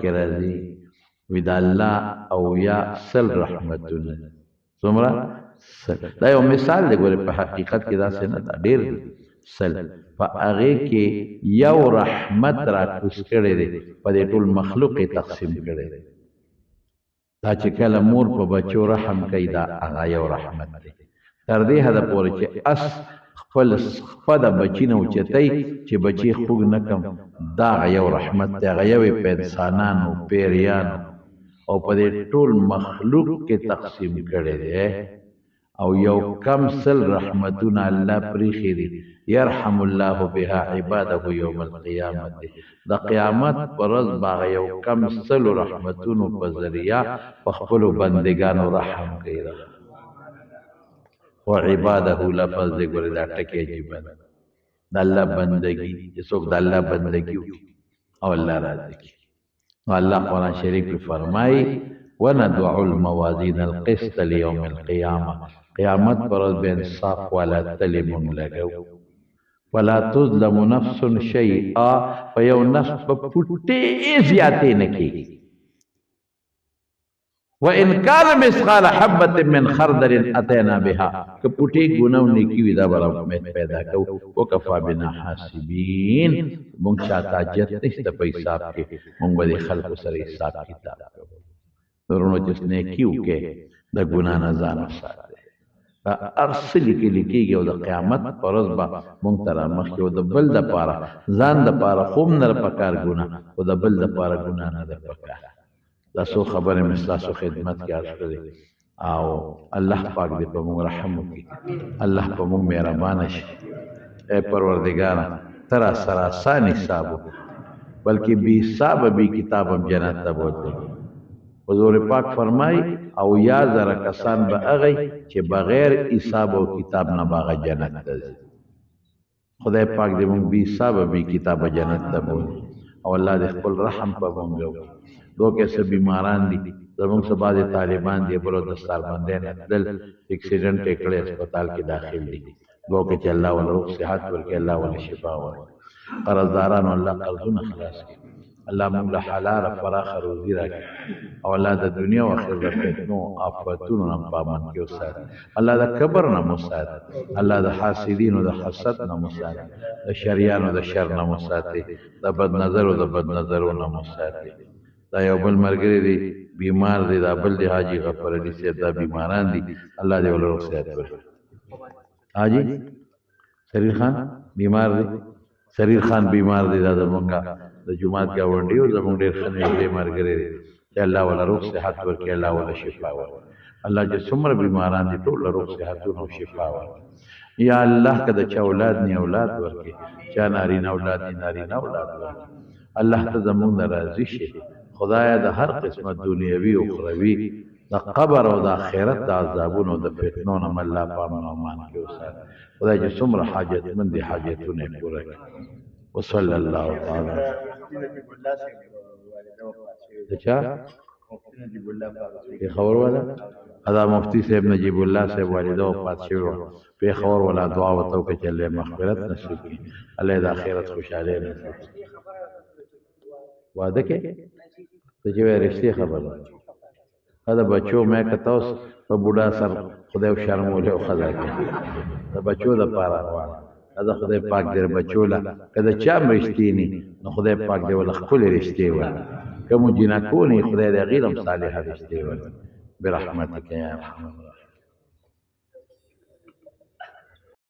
کې راځي وی د الله او یا سل رحمتونه څومره دا یو مثال دی ګوره په حقیقت کې داسې نه دا ډېر دی سل په هغې کې یو رحمت را کوز کړی دی په دې ټول مخلوق یې تقسیم کړی دی دا چې کله مور په بچو رحم کوي دا هغه یو رحمت دی تر دې حده پورې چې اس خپل د بچي نه اوچتئ چې بچي خوږ نه کم دا هغه یو رحمت دی هغه یو یې په انسانانو پیریانو او په دې ټول مخلوق کې تقسیم کړی دی او یو کم سل رحمتونه الله پریښي دي یرحم الله بها عباده یوم القیامت د قیامت پر ورځ به یو کم سل رحمتونو په ذریعه په خپلو بندګانو رحم کوي و عباده لفظ دی ګورې دا ټکي عجیبه ده د الله بندګي چې څوک د الله بندګي وکړي او الله راضي کړي نو الله قرآن شریف کې فرمایي وندع الموازین القسط لیوم القیامه قیامت پر ورځ به انصاف والا تلې مونږ لګو ولا تظلم نفس شیئا په یو نفس په پټې زیاتې نه کېږي وان کان مثقال حبه من خردل اتینا بها که پټې ګناو نیکی وي دا به پیدا کوو وکفا بنا حاسبین مونږ شاته حاجت نشته په حساب کې مونږ به د خلکو سره حساب کتاب کوو ورونو چې نیکي وکړې د ګناه نه ځان وساتئ ارس لیکلی کېږي او د قیامت په ورځ به مونږ ته رامخکې او د بل دپاره ځان دپاره خو هم نه ده پکار ګناه خو د بل دپاره ګناه نه ده پکار دا څو خبرې مې ستاسو خدمت کې عرض کړې او الله پاک دې په مونږ رحم وکړي الله په مونږ مهربانه شي ای پروردګاره ته را سره آسان حساب وکړو بلکې بې حسابه بې کتاب هم جنت ته بوتلی حضور پاک فرمای او یا زره کسان به هغه چې بغیر حساب او کتاب نه باغه جنت ته ځي خدای پاک دې موږ بې حسابه بې کتابه جنت ته بوځي او الله دې خپل رحم په موږ وکړي دو کیسه بیماران دي زموږ څخه بعضې طالبان دي بلو دستاربندۍ نه تلل اکسیډنټ یې کړی هسپتال کې داخل دي دو کې چې الله وله روغ صحت ورکړي الله وله شفا ورکړي قرضدارانو الله قرضونه خلاص کړي الله موږ له حلاله پراخه روزي راکړي او الله د دنیا او آخرت د فتنو آفتونو نه په امان کې وساتي الله د کبر نه مو ساتي الله د حاسدینو د حسد نه مو ساتي د شریانو د شر نه مو ساتي د بد نظرو د بد نظرو نه مو ساتي دا یو بل ملګری دی بیمار دی دا بل دی حاجی غفر علی صاحب دا بیماران دي الله دې ولر صحت ورکړي حاجی سریر خان بیمار دی سریر خان بیمار دی دا زمونږه د جماعت ګاونډي او زمونږ ډېر ښه نږدې ملګری دی چې الله وله روغ صحت ورکړي الله وله شفا ورکړي الله چې څومره بیماران دي ټول له روغ صحتونه او شفا ورکړي یا الله که د چا اولاد نی اولاد ورکړي چا نارینه اولاد نی نارینه اولاد ورکړي الله ته زمونږ نه راضي شي خدایا د هر قسمت دنیوي او اخروي د قبر او د آخرت د عذابونو د فتنو نه الله په امن او امان کې وساتي خدای چې څومره حاجتمند دي حاجتونه یې پوره کړي وصلی الله تعالی اچھا پېښور والا ادا مفتی صاحب نجیب الله صاحب والده وفات شوی وه پېښور والا دعا ورته وکړه چې الله یې مغفرت نصیب کړي الله یې د آخرت خوشحالۍ نصیب کړي واده کې ته چې وایې رښتې خبره ده د بچو مې کته اوس په بوډا سر خدای شرمولی او ښځه کې د بچو دپاره غواړه دا خدای پاک دې بچو له که د چا هم رښتې ني نو خدای پاک دې له ښکلې رښتې ورکړي که مو جینکو ني خدای دې هغې هم صالحه رښتې ورکړي برحمتک یا ارحم الراحمین